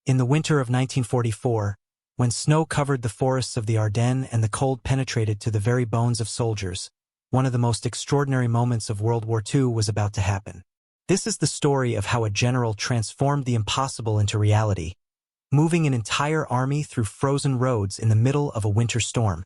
In the winter of 1944, when snow covered the forests of the Ardennes and the cold penetrated to the very bones of soldiers, one of the most extraordinary moments of World War II was about to happen. This is the story of how a general transformed the impossible into reality, moving an entire army through frozen roads in the middle of a winter storm,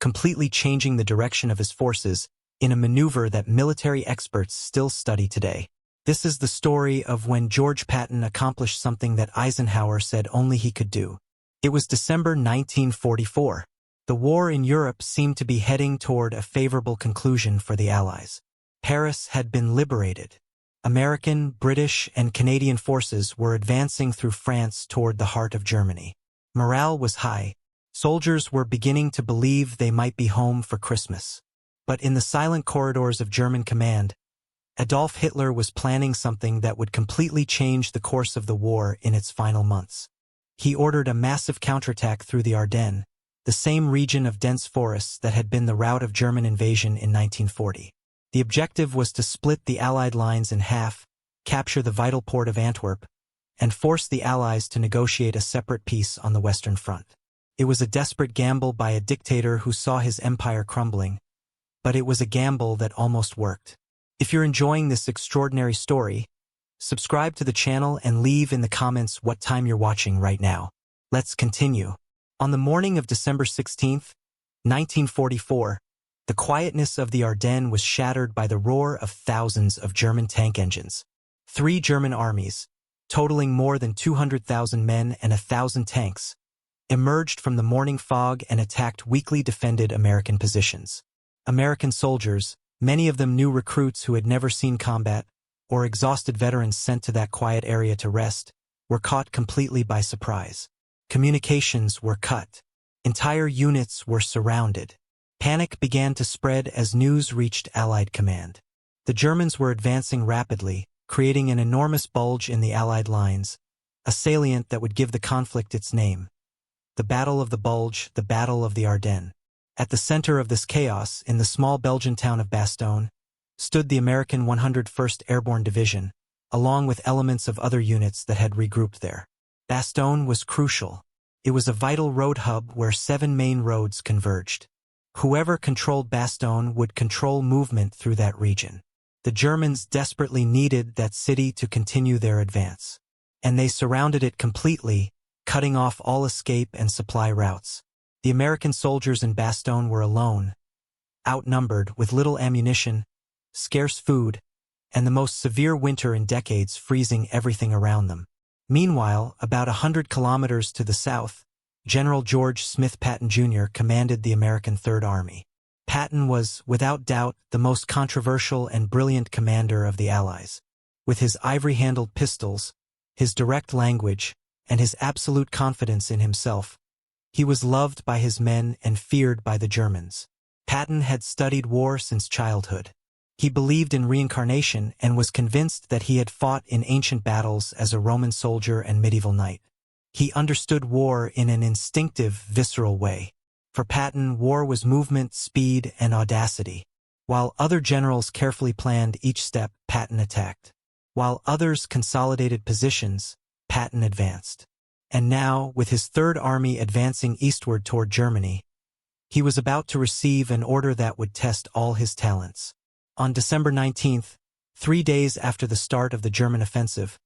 completely changing the direction of his forces in a maneuver that military experts still study today. This is the story of when George Patton accomplished something that Eisenhower said only he could do. It was December 1944. The war in Europe seemed to be heading toward a favorable conclusion for the Allies. Paris had been liberated. American, British, and Canadian forces were advancing through France toward the heart of Germany. Morale was high. Soldiers were beginning to believe they might be home for Christmas. But in the silent corridors of German command, Adolf Hitler was planning something that would completely change the course of the war in its final months. He ordered a massive counterattack through the Ardennes, the same region of dense forests that had been the route of German invasion in 1940. The objective was to split the Allied lines in half, capture the vital port of Antwerp, and force the Allies to negotiate a separate peace on the Western Front. It was a desperate gamble by a dictator who saw his empire crumbling, but it was a gamble that almost worked. If you're enjoying this extraordinary story, subscribe to the channel and leave in the comments what time you're watching right now. Let's continue. On the morning of December 16, 1944, the quietness of the Ardennes was shattered by the roar of thousands of German tank engines. 3 German armies, totaling more than 200,000 men and 1,000 tanks, emerged from the morning fog and attacked weakly defended American positions. American soldiers, many of them new recruits who had never seen combat, or exhausted veterans sent to that quiet area to rest, were caught completely by surprise. Communications were cut. Entire units were surrounded. Panic began to spread as news reached Allied command. The Germans were advancing rapidly, creating an enormous bulge in the Allied lines, a salient that would give the conflict its name. The Battle of the Bulge, the Battle of the Ardennes. At the center of this chaos, in the small Belgian town of Bastogne, stood the American 101st Airborne Division, along with elements of other units that had regrouped there. Bastogne was crucial. It was a vital road hub where 7 main roads converged. Whoever controlled Bastogne would control movement through that region. The Germans desperately needed that city to continue their advance, and they surrounded it completely, cutting off all escape and supply routes. The American soldiers in Bastogne were alone, outnumbered, with little ammunition, scarce food, and the most severe winter in decades freezing everything around them. Meanwhile, about 100 kilometers to the south, General George Smith Patton Jr. commanded the American Third Army. Patton was, without doubt, the most controversial and brilliant commander of the Allies. With his ivory-handled pistols, his direct language, and his absolute confidence in himself, he was loved by his men and feared by the Germans. Patton had studied war since childhood. He believed in reincarnation and was convinced that he had fought in ancient battles as a Roman soldier and medieval knight. He understood war in an instinctive, visceral way. For Patton, war was movement, speed, and audacity. While other generals carefully planned each step, Patton attacked. While others consolidated positions, Patton advanced. And now, with his Third Army advancing eastward toward Germany, he was about to receive an order that would test all his talents. On December 19th, 3 days after the start of the German offensive,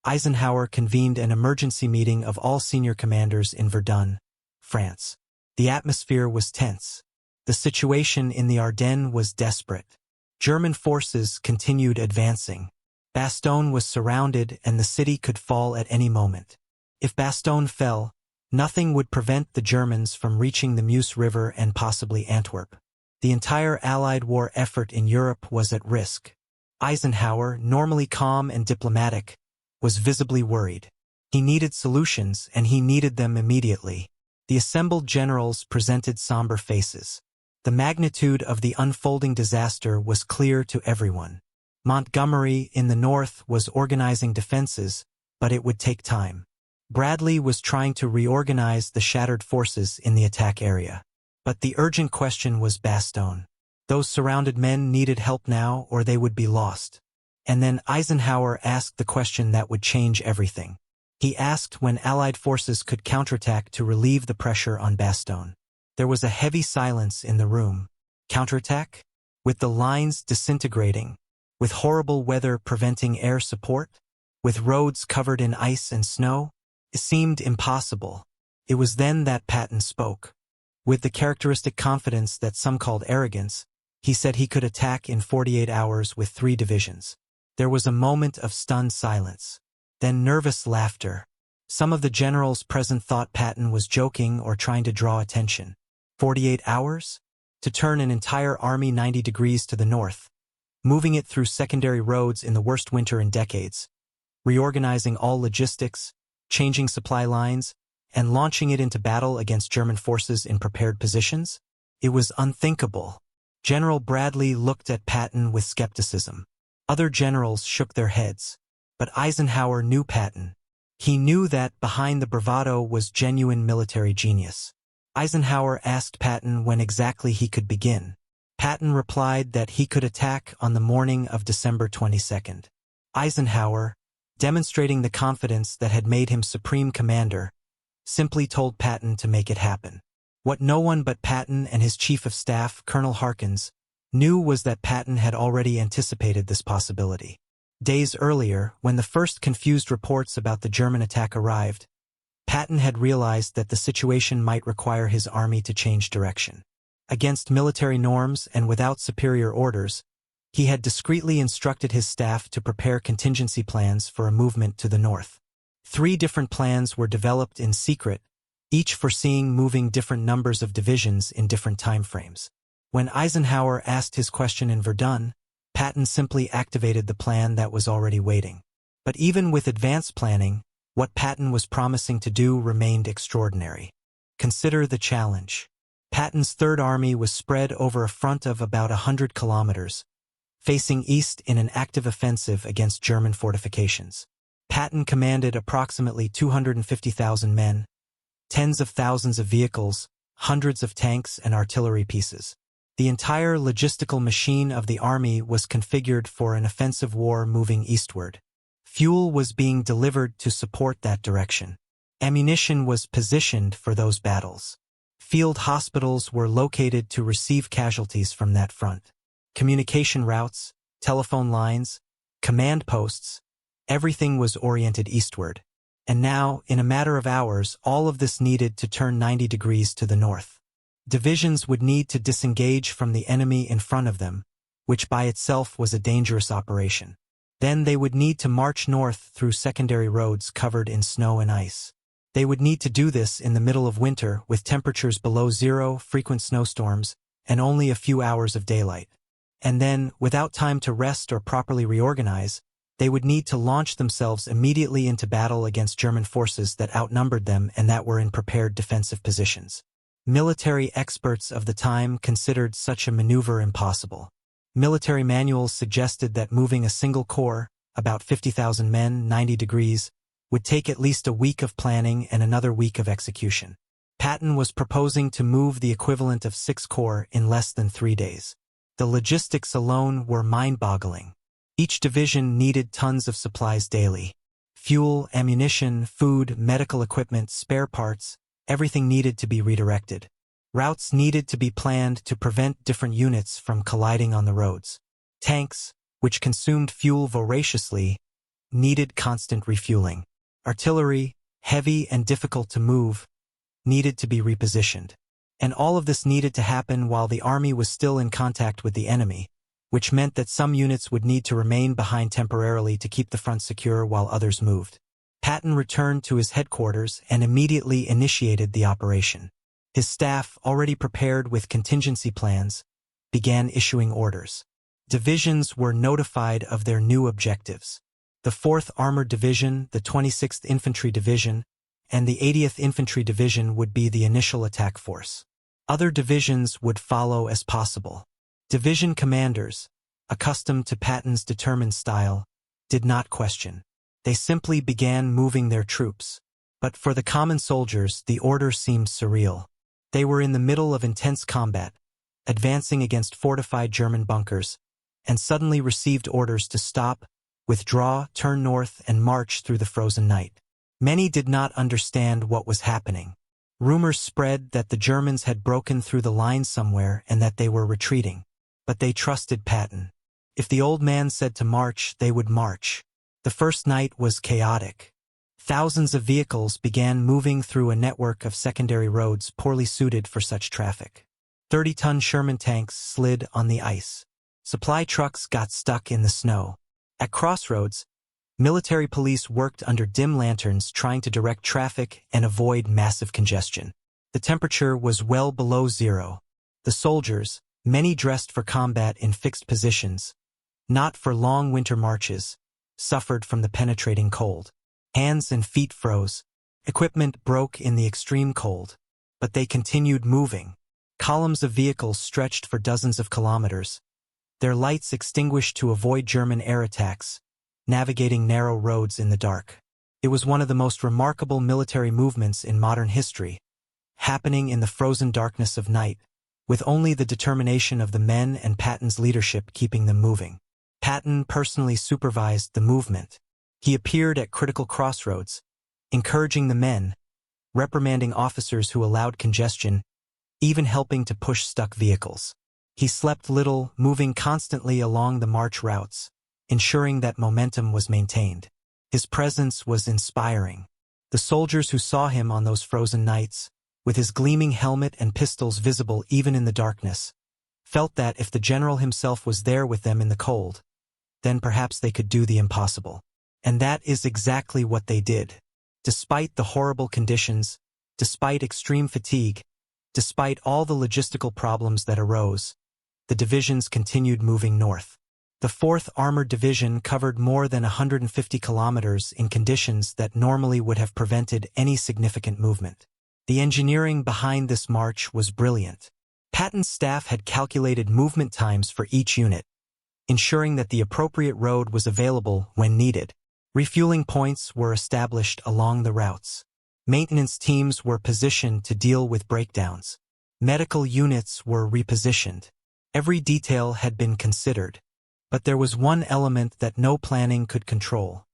Eisenhower convened an emergency meeting of all senior commanders in Verdun, France. The atmosphere was tense. The situation in the Ardennes was desperate. German forces continued advancing. Bastogne was surrounded and the city could fall at any moment. If Bastogne fell, nothing would prevent the Germans from reaching the Meuse River and possibly Antwerp. The entire Allied war effort in Europe was at risk. Eisenhower, normally calm and diplomatic, was visibly worried. He needed solutions, and he needed them immediately. The assembled generals presented somber faces. The magnitude of the unfolding disaster was clear to everyone. Montgomery, in the north, was organizing defenses, but it would take time. Bradley was trying to reorganize the shattered forces in the attack area. But the urgent question was Bastogne. Those surrounded men needed help now or they would be lost. And then Eisenhower asked the question that would change everything. He asked when Allied forces could counterattack to relieve the pressure on Bastogne. There was a heavy silence in the room. Counterattack? With the lines disintegrating? With horrible weather preventing air support? With roads covered in ice and snow? It seemed impossible. It was then that Patton spoke. With the characteristic confidence that some called arrogance, he said he could attack in 48 hours with 3 divisions. There was a moment of stunned silence. Then nervous laughter. Some of the generals present thought Patton was joking or trying to draw attention. 48 hours? To turn an entire army 90 degrees to the north, moving it through secondary roads in the worst winter in decades, reorganizing all logistics, changing supply lines, and launching it into battle against German forces in prepared positions? It was unthinkable. General Bradley looked at Patton with skepticism. Other generals shook their heads. But Eisenhower knew Patton. He knew that behind the bravado was genuine military genius. Eisenhower asked Patton when exactly he could begin. Patton replied that he could attack on the morning of December 22nd. Eisenhower, demonstrating the confidence that had made him supreme commander, simply told Patton to make it happen. What no one but Patton and his chief of staff, Colonel Harkins, knew was that Patton had already anticipated this possibility. Days earlier, when the first confused reports about the German attack arrived, Patton had realized that the situation might require his army to change direction. Against military norms and without superior orders, he had discreetly instructed his staff to prepare contingency plans for a movement to the north. 3 different plans were developed in secret, each foreseeing moving different numbers of divisions in different time frames. When Eisenhower asked his question in Verdun, Patton simply activated the plan that was already waiting. But even with advanced planning, what Patton was promising to do remained extraordinary. Consider the challenge. Patton's Third Army was spread over a front of about 100 kilometers, facing east in an active offensive against German fortifications. Patton commanded approximately 250,000 men, tens of thousands of vehicles, hundreds of tanks and artillery pieces. The entire logistical machine of the army was configured for an offensive war moving eastward. Fuel was being delivered to support that direction. Ammunition was positioned for those battles. Field hospitals were located to receive casualties from that front. Communication routes, telephone lines, command posts, everything was oriented eastward. And now, in a matter of hours, all of this needed to turn 90 degrees to the north. Divisions would need to disengage from the enemy in front of them, which by itself was a dangerous operation. Then they would need to march north through secondary roads covered in snow and ice. They would need to do this in the middle of winter with temperatures below 0, frequent snowstorms, and only a few hours of daylight. And then, without time to rest or properly reorganize, they would need to launch themselves immediately into battle against German forces that outnumbered them and that were in prepared defensive positions. Military experts of the time considered such a maneuver impossible. Military manuals suggested that moving a single corps, about 50,000 men, 90 degrees, would take at least a week of planning and another week of execution. Patton was proposing to move the equivalent of 6 corps in less than 3 days. The logistics alone were mind-boggling. Each division needed tons of supplies daily. Fuel, ammunition, food, medical equipment, spare parts, everything needed to be redirected. Routes needed to be planned to prevent different units from colliding on the roads. Tanks, which consumed fuel voraciously, needed constant refueling. Artillery, heavy and difficult to move, needed to be repositioned. And all of this needed to happen while the army was still in contact with the enemy, which meant that some units would need to remain behind temporarily to keep the front secure while others moved. Patton returned to his headquarters and immediately initiated the operation. His staff, already prepared with contingency plans, began issuing orders. Divisions were notified of their new objectives. The 4th Armored Division, the 26th Infantry Division, and the 80th Infantry Division would be the initial attack force. Other divisions would follow as possible. Division commanders, accustomed to Patton's determined style, did not question. They simply began moving their troops. But for the common soldiers, the order seemed surreal. They were in the middle of intense combat, advancing against fortified German bunkers, and suddenly received orders to stop, withdraw, turn north, and march through the frozen night. Many did not understand what was happening. Rumors spread that the Germans had broken through the lines somewhere and that they were retreating. But they trusted Patton. If the old man said to march, they would march. The first night was chaotic. Thousands of vehicles began moving through a network of secondary roads poorly suited for such traffic. 30-ton Sherman tanks slid on the ice. Supply trucks got stuck in the snow. At crossroads, military police worked under dim lanterns trying to direct traffic and avoid massive congestion. The temperature was well below zero. The soldiers, many dressed for combat in fixed positions, not for long winter marches, suffered from the penetrating cold. Hands and feet froze. Equipment broke in the extreme cold. But they continued moving. Columns of vehicles stretched for dozens of kilometers, their lights extinguished to avoid German air attacks, navigating narrow roads in the dark. It was one of the most remarkable military movements in modern history, happening in the frozen darkness of night, with only the determination of the men and Patton's leadership keeping them moving. Patton personally supervised the movement. He appeared at critical crossroads, encouraging the men, reprimanding officers who allowed congestion, even helping to push stuck vehicles. He slept little, moving constantly along the march routes, ensuring that momentum was maintained. His presence was inspiring. The soldiers who saw him on those frozen nights, with his gleaming helmet and pistols visible even in the darkness, felt that if the general himself was there with them in the cold, then perhaps they could do the impossible. And that is exactly what they did. Despite the horrible conditions, despite extreme fatigue, despite all the logistical problems that arose, the divisions continued moving north. The 4th Armored Division covered more than 150 kilometers in conditions that normally would have prevented any significant movement. The engineering behind this march was brilliant. Patton's staff had calculated movement times for each unit, ensuring that the appropriate road was available when needed. Refueling points were established along the routes. Maintenance teams were positioned to deal with breakdowns. Medical units were repositioned. Every detail had been considered. But there was one element that no planning could control: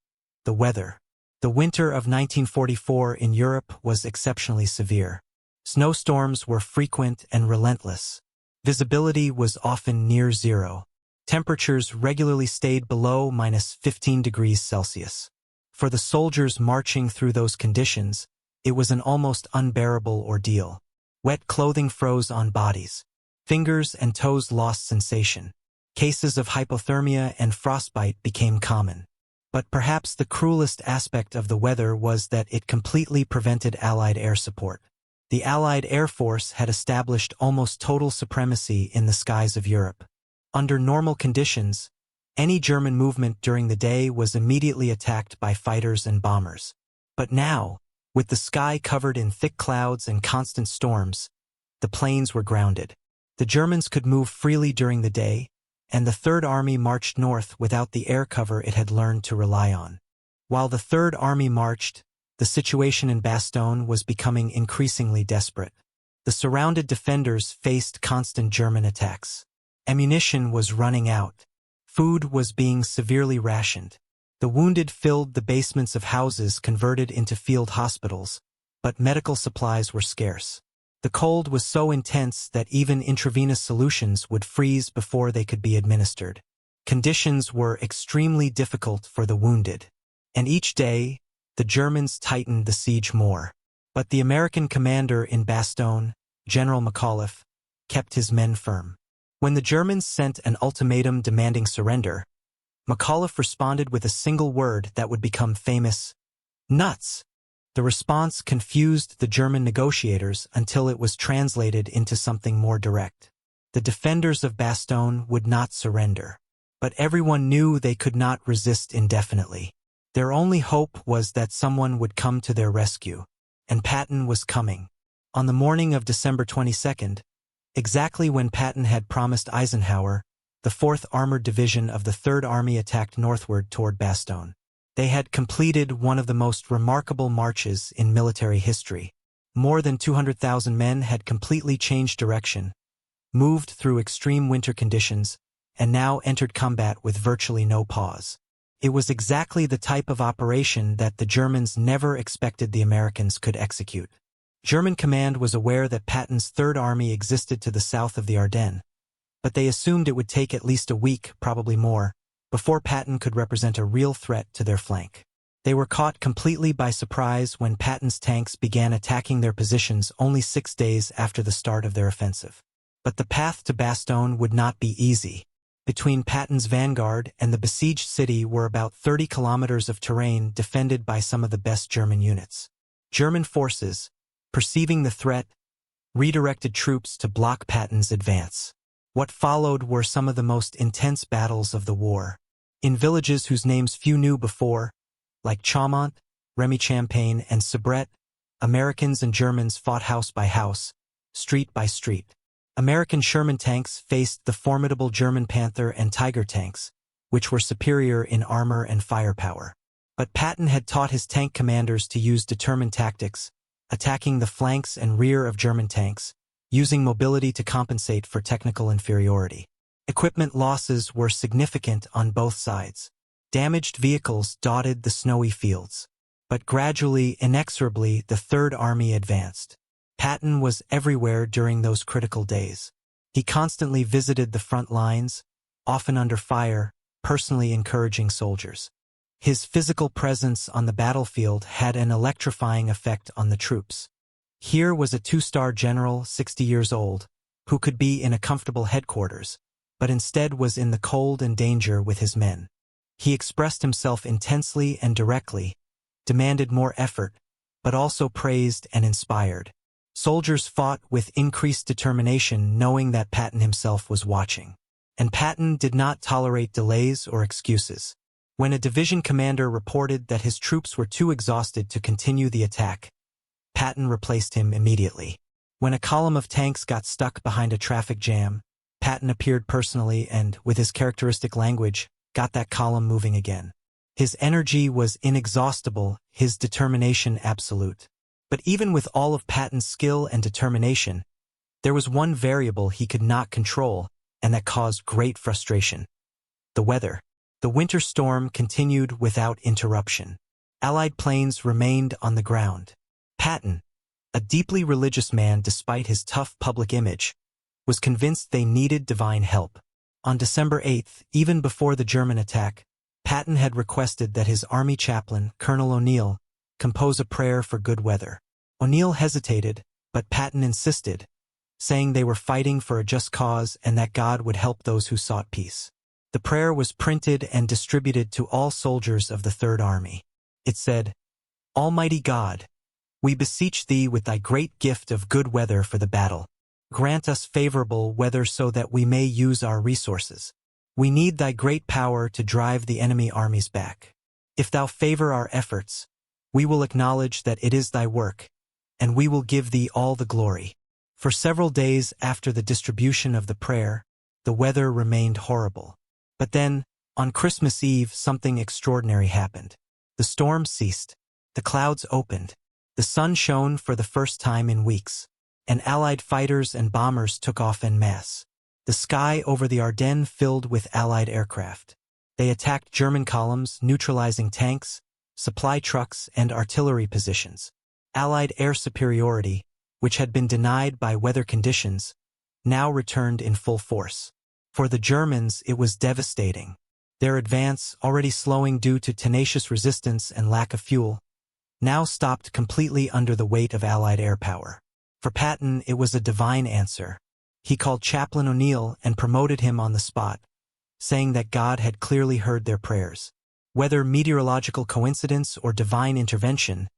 the weather. The winter of 1944 in Europe was exceptionally severe. Snowstorms were frequent and relentless. Visibility was often near zero. Temperatures regularly stayed below -15 degrees Celsius. For the soldiers marching through those conditions, it was an almost unbearable ordeal. Wet clothing froze on bodies. Fingers and toes lost sensation. Cases of hypothermia and frostbite became common. But perhaps the cruelest aspect of the weather was that it completely prevented Allied air support. The Allied Air Force had established almost total supremacy in the skies of Europe. Under normal conditions, any German movement during the day was immediately attacked by fighters and bombers. But now, with the sky covered in thick clouds and constant storms, the planes were grounded. The Germans could move freely during the day, and the Third Army marched north without the air cover it had learned to rely on. While the Third Army marched, the situation in Bastogne was becoming increasingly desperate. The surrounded defenders faced constant German attacks. Ammunition was running out. Food was being severely rationed. The wounded filled the basements of houses converted into field hospitals, but medical supplies were scarce. The cold was so intense that even intravenous solutions would freeze before they could be administered. Conditions were extremely difficult for the wounded, and each day, the Germans tightened the siege more. But the American commander in Bastogne, General McAuliffe, kept his men firm. When the Germans sent an ultimatum demanding surrender, McAuliffe responded with a single word that would become famous: nuts. The response confused the German negotiators until it was translated into something more direct. The defenders of Bastogne would not surrender. But everyone knew they could not resist indefinitely. Their only hope was that someone would come to their rescue, and Patton was coming. On the morning of December 22nd, exactly when Patton had promised Eisenhower, the 4th Armored Division of the Third Army attacked northward toward Bastogne. They had completed one of the most remarkable marches in military history. More than 200,000 men had completely changed direction, moved through extreme winter conditions, and now entered combat with virtually no pause. It was exactly the type of operation that the Germans never expected the Americans could execute. German command was aware that Patton's Third Army existed to the south of the Ardennes, but they assumed it would take at least a week, probably more, before Patton could represent a real threat to their flank. They were caught completely by surprise when Patton's tanks began attacking their positions only 6 days after the start of their offensive. But the path to Bastogne would not be easy. Between Patton's vanguard and the besieged city were about 30 kilometers of terrain defended by some of the best German units. German forces, perceiving the threat, redirected troops to block Patton's advance. What followed were some of the most intense battles of the war. In villages whose names few knew before, like Chaumont, Remy-Champagne, and Sabret, Americans and Germans fought house by house, street by street. American Sherman tanks faced the formidable German Panther and Tiger tanks, which were superior in armor and firepower. But Patton had taught his tank commanders to use determined tactics, attacking the flanks and rear of German tanks, using mobility to compensate for technical inferiority. Equipment losses were significant on both sides. Damaged vehicles dotted the snowy fields. But gradually, inexorably, the Third Army advanced. Patton was everywhere during those critical days. He constantly visited the front lines, often under fire, personally encouraging soldiers. His physical presence on the battlefield had an electrifying effect on the troops. Here was a 2-star general, 60 years old, who could be in a comfortable headquarters, but instead was in the cold and danger with his men. He expressed himself intensely and directly, demanded more effort, but also praised and inspired. Soldiers fought with increased determination, knowing that Patton himself was watching. And Patton did not tolerate delays or excuses. When a division commander reported that his troops were too exhausted to continue the attack, Patton replaced him immediately. When a column of tanks got stuck behind a traffic jam, Patton appeared personally and, with his characteristic language, got that column moving again. His energy was inexhaustible, his determination absolute. But even with all of Patton's skill and determination, there was one variable he could not control, and that caused great frustration: the weather. The winter storm continued without interruption. Allied planes remained on the ground. Patton, a deeply religious man despite his tough public image, was convinced they needed divine help. On December 8th, even before the German attack, Patton had requested that his army chaplain, Colonel O'Neill, compose a prayer for good weather. O'Neill hesitated, but Patton insisted, saying they were fighting for a just cause and that God would help those who sought peace. The prayer was printed and distributed to all soldiers of the Third Army. It said, "Almighty God, we beseech thee with thy great gift of good weather for the battle. Grant us favorable weather so that we may use our resources. We need thy great power to drive the enemy armies back. If thou favor our efforts, we will acknowledge that it is thy work, and we will give thee all the glory." For several days after the distribution of the prayer, the weather remained horrible. But then, on Christmas Eve, something extraordinary happened. The storm ceased, the clouds opened, the sun shone for the first time in weeks, and Allied fighters and bombers took off en masse. The sky over the Ardennes filled with Allied aircraft. They attacked German columns, neutralizing tanks, supply trucks, and artillery positions. Allied air superiority, which had been denied by weather conditions, now returned in full force. For the Germans, it was devastating. Their advance, already slowing due to tenacious resistance and lack of fuel, now stopped completely under the weight of Allied air power. For Patton, it was a divine answer. He called Chaplain O'Neill and promoted him on the spot, saying that God had clearly heard their prayers. Whether meteorological coincidence or divine intervention,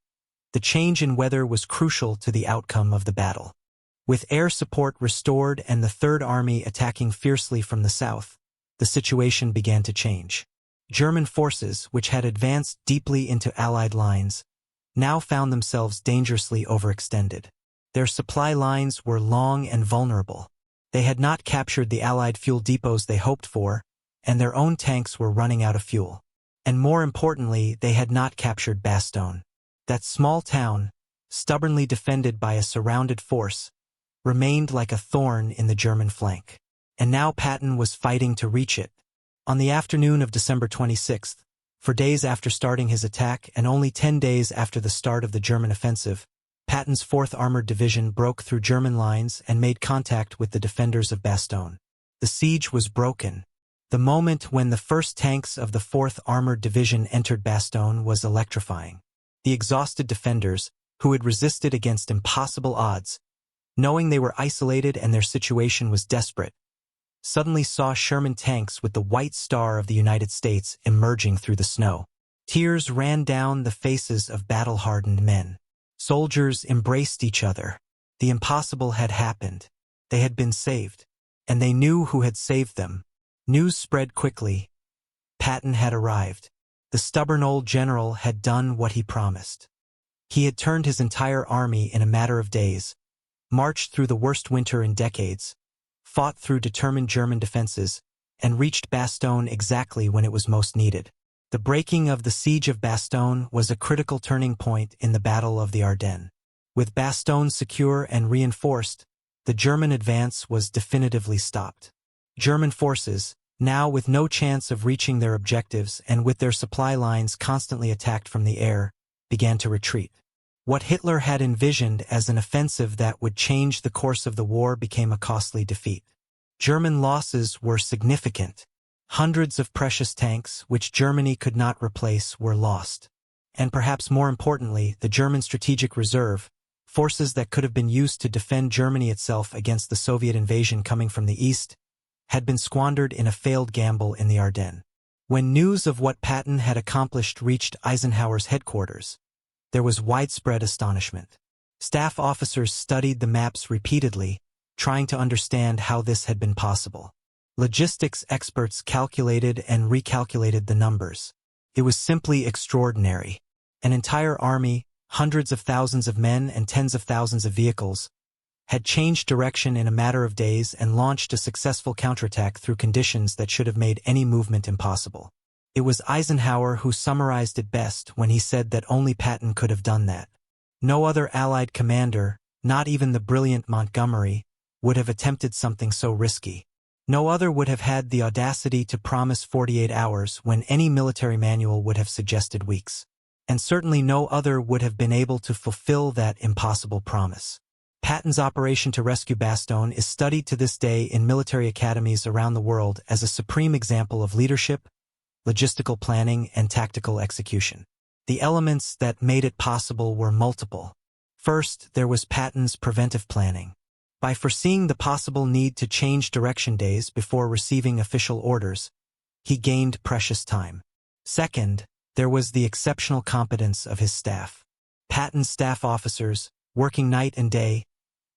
the change in weather was crucial to the outcome of the battle. With air support restored and the Third Army attacking fiercely from the south, the situation began to change. German forces, which had advanced deeply into Allied lines, now found themselves dangerously overextended. Their supply lines were long and vulnerable. They had not captured the Allied fuel depots they hoped for, and their own tanks were running out of fuel. And more importantly, they had not captured Bastogne. That small town, stubbornly defended by a surrounded force, remained like a thorn in the German flank. And now Patton was fighting to reach it. On the afternoon of December 26th, For days after starting his attack and only 10 days after the start of the German offensive, Patton's 4th Armored Division broke through German lines and made contact with the defenders of Bastogne. The siege was broken. The moment when the first tanks of the 4th Armored Division entered Bastogne was electrifying. The exhausted defenders, who had resisted against impossible odds, knowing they were isolated and their situation was desperate, suddenly saw Sherman tanks with the white star of the United States emerging through the snow. Tears ran down the faces of battle-hardened men. Soldiers embraced each other. The impossible had happened. They had been saved. And they knew who had saved them. News spread quickly. Patton had arrived. The stubborn old general had done what he promised. He had turned his entire army in a matter of days, marched through the worst winter in decades, fought through determined German defenses, and reached Bastogne exactly when it was most needed. The breaking of the siege of Bastogne was a critical turning point in the Battle of the Ardennes. With Bastogne secure and reinforced, the German advance was definitively stopped. German forces, now with no chance of reaching their objectives and with their supply lines constantly attacked from the air, began to retreat. What Hitler had envisioned as an offensive that would change the course of the war became a costly defeat. German losses were significant. Hundreds of precious tanks, which Germany could not replace, were lost. And perhaps more importantly, the German strategic reserve, forces that could have been used to defend Germany itself against the Soviet invasion coming from the east, had been squandered in a failed gamble in the Ardennes. When news of what Patton had accomplished reached Eisenhower's headquarters, there was widespread astonishment. Staff officers studied the maps repeatedly, trying to understand how this had been possible. Logistics experts calculated and recalculated the numbers. It was simply extraordinary. An entire army, hundreds of thousands of men and tens of thousands of vehicles, had changed direction in a matter of days and launched a successful counterattack through conditions that should have made any movement impossible. It was Eisenhower who summarized it best when he said that only Patton could have done that. No other Allied commander, not even the brilliant Montgomery, would have attempted something so risky. No other would have had the audacity to promise 48 hours when any military manual would have suggested weeks. And certainly no other would have been able to fulfill that impossible promise. Patton's operation to rescue Bastogne is studied to this day in military academies around the world as a supreme example of leadership, logistical planning, and tactical execution. The elements that made it possible were multiple. First, there was Patton's preventive planning. By foreseeing the possible need to change direction days before receiving official orders, he gained precious time. Second, there was the exceptional competence of his staff. Patton's staff officers, working night and day,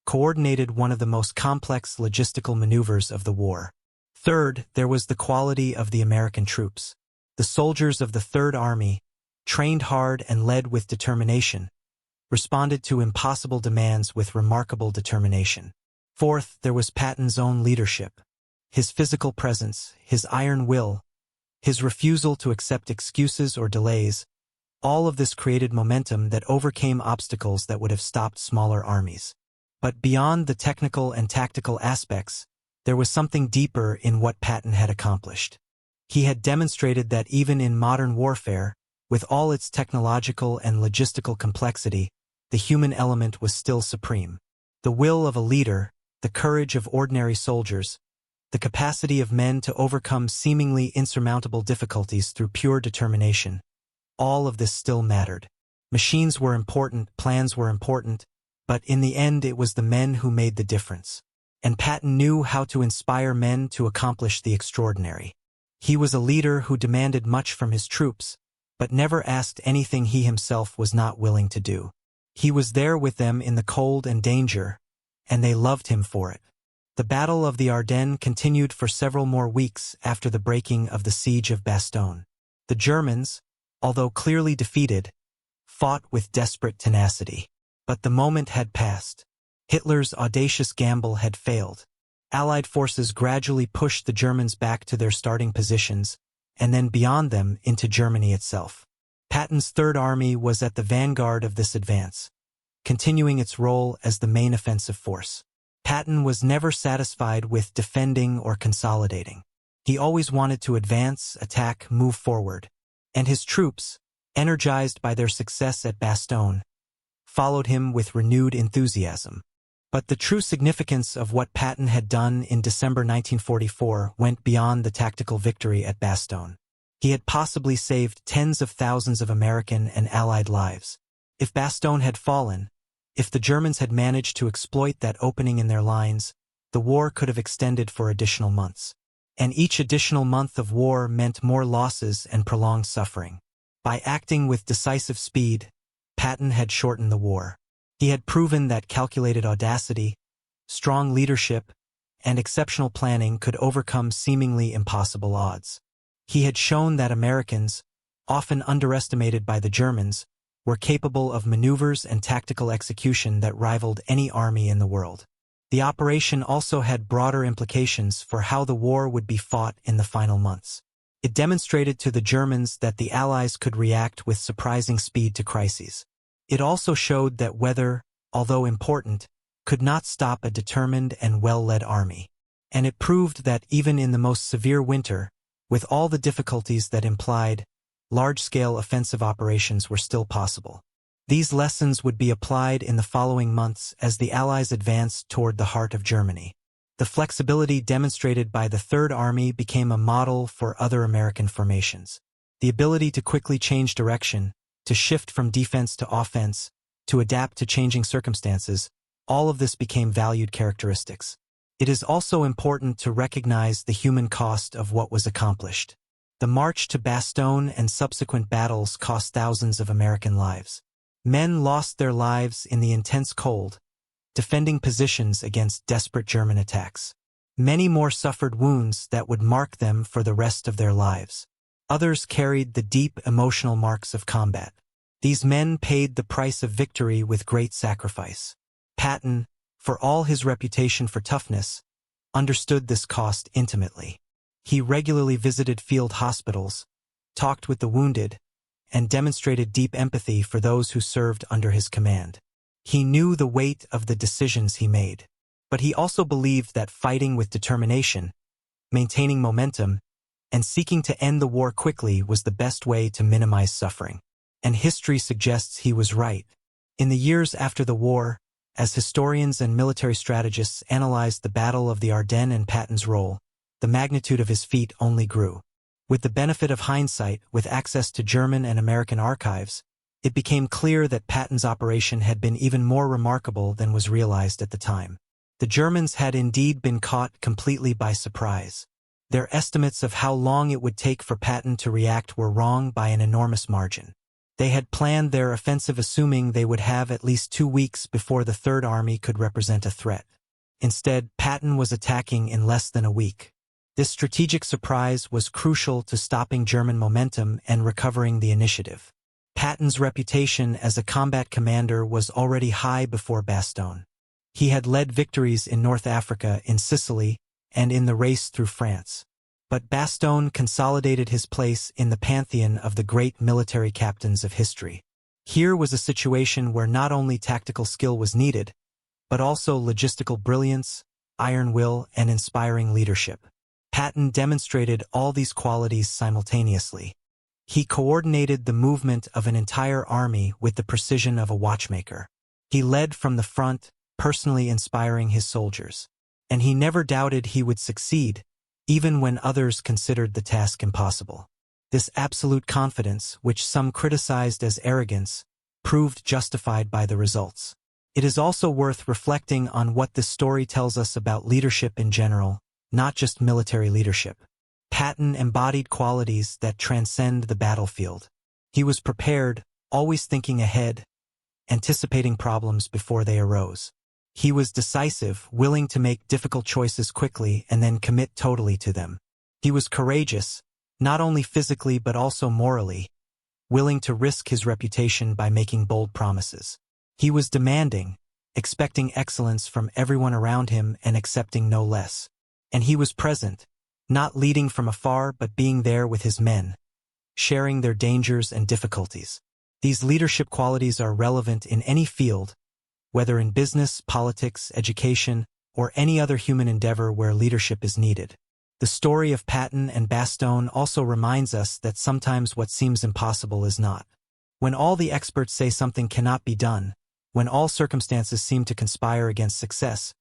coordinated one of the most complex logistical maneuvers of the war. Third, there was the quality of the American troops. The soldiers of the Third Army, trained hard and led with determination, responded to impossible demands with remarkable determination. Fourth, there was Patton's own leadership. His physical presence, his iron will, his refusal to accept excuses or delays, all of this created momentum that overcame obstacles that would have stopped smaller armies. But beyond the technical and tactical aspects, there was something deeper in what Patton had accomplished. He had demonstrated that even in modern warfare, with all its technological and logistical complexity, the human element was still supreme. The will of a leader, the courage of ordinary soldiers, the capacity of men to overcome seemingly insurmountable difficulties through pure determination, all of this still mattered. Machines were important, plans were important, but in the end it was the men who made the difference. And Patton knew how to inspire men to accomplish the extraordinary. He was a leader who demanded much from his troops, but never asked anything he himself was not willing to do. He was there with them in the cold and danger, and they loved him for it. The Battle of the Ardennes continued for several more weeks after the breaking of the siege of Bastogne. The Germans, although clearly defeated, fought with desperate tenacity. But the moment had passed. Hitler's audacious gamble had failed. Allied forces gradually pushed the Germans back to their starting positions, and then beyond them into Germany itself. Patton's Third Army was at the vanguard of this advance, continuing its role as the main offensive force. Patton was never satisfied with defending or consolidating. He always wanted to advance, attack, move forward. and his troops, energized by their success at Bastogne, followed him with renewed enthusiasm. But the true significance of what Patton had done in December 1944 went beyond the tactical victory at Bastogne. He had possibly saved tens of thousands of American and Allied lives. If Bastogne had fallen, if the Germans had managed to exploit that opening in their lines, the war could have extended for additional months. And each additional month of war meant more losses and prolonged suffering. By acting with decisive speed, Patton had shortened the war. He had proven that calculated audacity, strong leadership, and exceptional planning could overcome seemingly impossible odds. He had shown that Americans, often underestimated by the Germans, were capable of maneuvers and tactical execution that rivaled any army in the world. The operation also had broader implications for how the war would be fought in the final months. It demonstrated to the Germans that the Allies could react with surprising speed to crises. It also showed that weather, although important, could not stop a determined and well-led army. And it proved that even in the most severe winter, with all the difficulties that implied, large-scale offensive operations were still possible. These lessons would be applied in the following months as the Allies advanced toward the heart of Germany. The flexibility demonstrated by the Third Army became a model for other American formations. The ability to quickly change direction, to shift from defense to offense, to adapt to changing circumstances, all of this became valued characteristics. It is also important to recognize the human cost of what was accomplished. The march to Bastogne and subsequent battles cost thousands of American lives. Men lost their lives in the intense cold, defending positions against desperate German attacks. Many more suffered wounds that would mark them for the rest of their lives. Others carried the deep emotional marks of combat. These men paid the price of victory with great sacrifice. Patton, for all his reputation for toughness, understood this cost intimately. He regularly visited field hospitals, talked with the wounded, and demonstrated deep empathy for those who served under his command. He knew the weight of the decisions he made, but he also believed that fighting with determination, maintaining momentum, and seeking to end the war quickly was the best way to minimize suffering. And history suggests he was right. In the years after the war, as historians and military strategists analyzed the Battle of the Ardennes and Patton's role, the magnitude of his feat only grew. With the benefit of hindsight, with access to German and American archives, it became clear that Patton's operation had been even more remarkable than was realized at the time. The Germans had indeed been caught completely by surprise. Their estimates of how long it would take for Patton to react were wrong by an enormous margin. They had planned their offensive assuming they would have at least 2 weeks before the Third Army could represent a threat. Instead, Patton was attacking in less than a week. This strategic surprise was crucial to stopping German momentum and recovering the initiative. Patton's reputation as a combat commander was already high before Bastogne. He had led victories in North Africa, in Sicily, and in the race through France. But Bastogne consolidated his place in the pantheon of the great military captains of history. Here was a situation where not only tactical skill was needed, but also logistical brilliance, iron will, and inspiring leadership. Patton demonstrated all these qualities simultaneously. He coordinated the movement of an entire army with the precision of a watchmaker. He led from the front, personally inspiring his soldiers. And he never doubted he would succeed, even when others considered the task impossible. This absolute confidence, which some criticized as arrogance, proved justified by the results. It is also worth reflecting on what this story tells us about leadership in general, not just military leadership. Patton embodied qualities that transcend the battlefield. He was prepared, always thinking ahead, anticipating problems before they arose. He was decisive, willing to make difficult choices quickly and then commit totally to them. He was courageous, not only physically but also morally, willing to risk his reputation by making bold promises. He was demanding, expecting excellence from everyone around him and accepting no less. And he was present, not leading from afar but being there with his men, sharing their dangers and difficulties. These leadership qualities are relevant in any field, whether in business, politics, education, or any other human endeavor where leadership is needed. The story of Patton and Bastogne also reminds us that sometimes what seems impossible is not. When all the experts say something cannot be done, when all circumstances seem to conspire against success,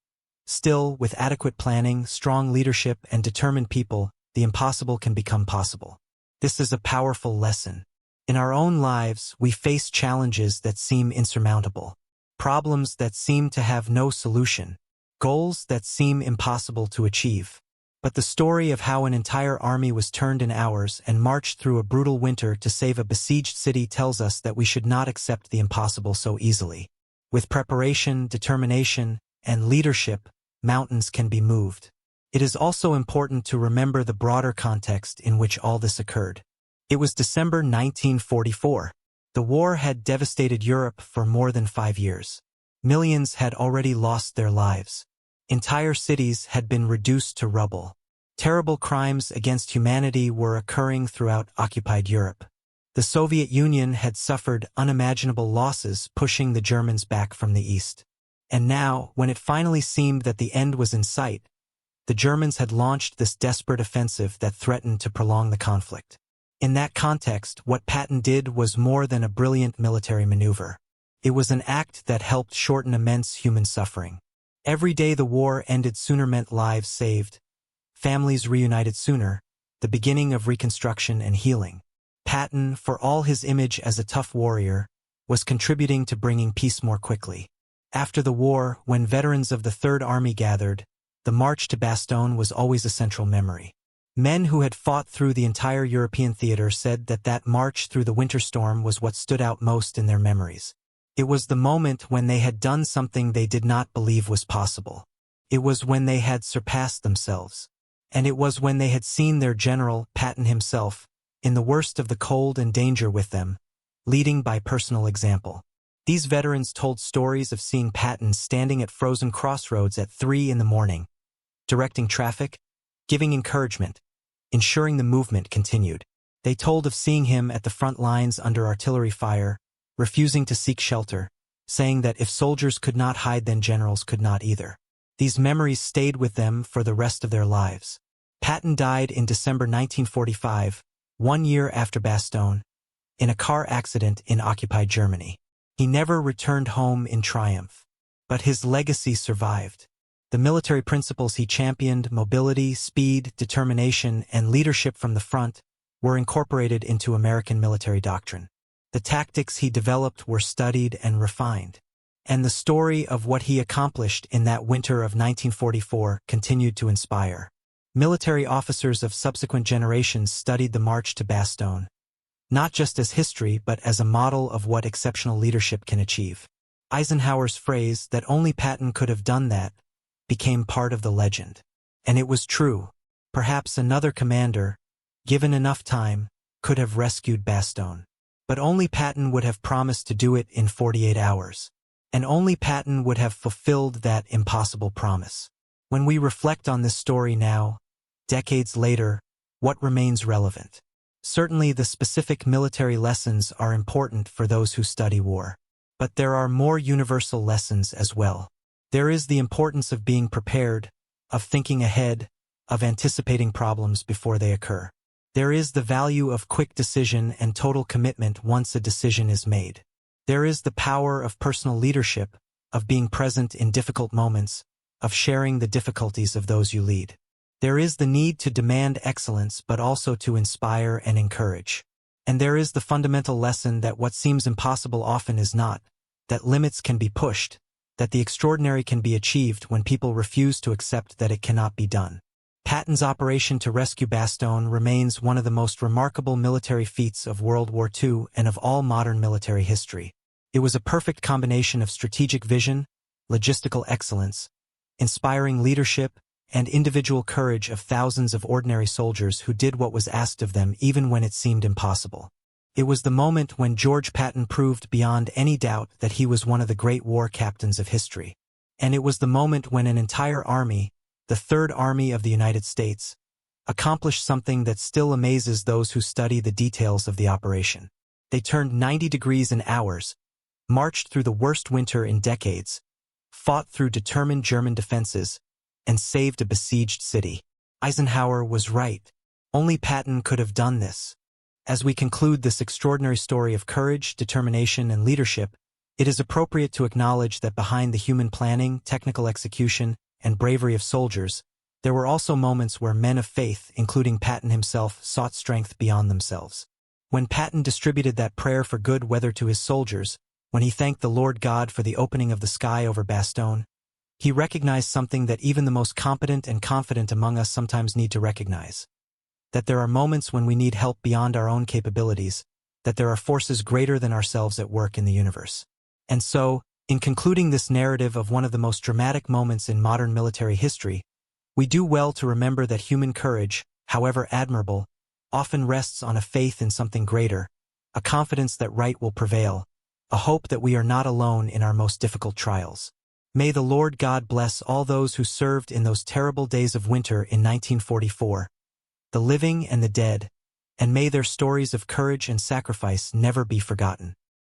still, with adequate planning, strong leadership, and determined people, the impossible can become possible. This is a powerful lesson. In our own lives, we face challenges that seem insurmountable, problems that seem to have no solution, goals that seem impossible to achieve. But the story of how an entire army was turned in hours and marched through a brutal winter to save a besieged city tells us that we should not accept the impossible so easily. With preparation, determination, and leadership, mountains can be moved. It is also important to remember the broader context in which all this occurred. It was December 1944. The war had devastated Europe for more than 5 years. Millions had already lost their lives. Entire cities had been reduced to rubble. Terrible crimes against humanity were occurring throughout occupied Europe. The Soviet Union had suffered unimaginable losses, pushing the Germans back from the east. And now, when it finally seemed that the end was in sight, the Germans had launched this desperate offensive that threatened to prolong the conflict. In that context, what Patton did was more than a brilliant military maneuver. It was an act that helped shorten immense human suffering. Every day the war ended sooner meant lives saved, families reunited sooner, the beginning of reconstruction and healing. Patton, for all his image as a tough warrior, was contributing to bringing peace more quickly. After the war, when veterans of the Third Army gathered, the march to Bastogne was always a central memory. Men who had fought through the entire European theater said that that march through the winter storm was what stood out most in their memories. It was the moment when they had done something they did not believe was possible. It was when they had surpassed themselves. And it was when they had seen their general, Patton himself, in the worst of the cold and danger with them, leading by personal example. These veterans told stories of seeing Patton standing at frozen crossroads at 3 in the morning, directing traffic, giving encouragement, ensuring the movement continued. They told of seeing him at the front lines under artillery fire, refusing to seek shelter, saying that if soldiers could not hide, then generals could not either. These memories stayed with them for the rest of their lives. Patton died in December 1945, 1 year after Bastogne, in a car accident in occupied Germany. He never returned home in triumph, but his legacy survived. The military principles he championed, mobility, speed, determination, and leadership from the front, were incorporated into American military doctrine. The tactics he developed were studied and refined. And the story of what he accomplished in that winter of 1944 continued to inspire. Military officers of subsequent generations studied the march to Bastogne, not just as history but as a model of what exceptional leadership can achieve. Eisenhower's phrase that only Patton could have done that became part of the legend. And it was true. Perhaps another commander, given enough time, could have rescued Bastogne. But only Patton would have promised to do it in 48 hours. And only Patton would have fulfilled that impossible promise. When we reflect on this story now, decades later, what remains relevant? Certainly the specific military lessons are important for those who study war. But there are more universal lessons as well. There is the importance of being prepared, of thinking ahead, of anticipating problems before they occur. There is the value of quick decision and total commitment once a decision is made. There is the power of personal leadership, of being present in difficult moments, of sharing the difficulties of those you lead. There is the need to demand excellence but also to inspire and encourage. And there is the fundamental lesson that what seems impossible often is not, that limits can be pushed, that the extraordinary can be achieved when people refuse to accept that it cannot be done. Patton's operation to rescue Bastogne remains one of the most remarkable military feats of World War II and of all modern military history. It was a perfect combination of strategic vision, logistical excellence, inspiring leadership, and individual courage of thousands of ordinary soldiers who did what was asked of them even when it seemed impossible. It was the moment when George Patton proved beyond any doubt that he was one of the great war captains of history. And it was the moment when an entire army, the Third Army of the United States, accomplished something that still amazes those who study the details of the operation. They turned 90 degrees in hours, marched through the worst winter in decades, fought through determined German defenses, and saved a besieged city. Eisenhower was right. Only Patton could have done this. As we conclude this extraordinary story of courage, determination, and leadership, it is appropriate to acknowledge that behind the human planning, technical execution, and bravery of soldiers, there were also moments where men of faith, including Patton himself, sought strength beyond themselves. When Patton distributed that prayer for good weather to his soldiers, when he thanked the Lord God for the opening of the sky over Bastogne, he recognized something that even the most competent and confident among us sometimes need to recognize. That there are moments when we need help beyond our own capabilities, that there are forces greater than ourselves at work in the universe. And so, in concluding this narrative of one of the most dramatic moments in modern military history, we do well to remember that human courage, however admirable, often rests on a faith in something greater, a confidence that right will prevail, a hope that we are not alone in our most difficult trials. May the Lord God bless all those who served in those terrible days of winter in 1944, the living and the dead, and may their stories of courage and sacrifice never be forgotten.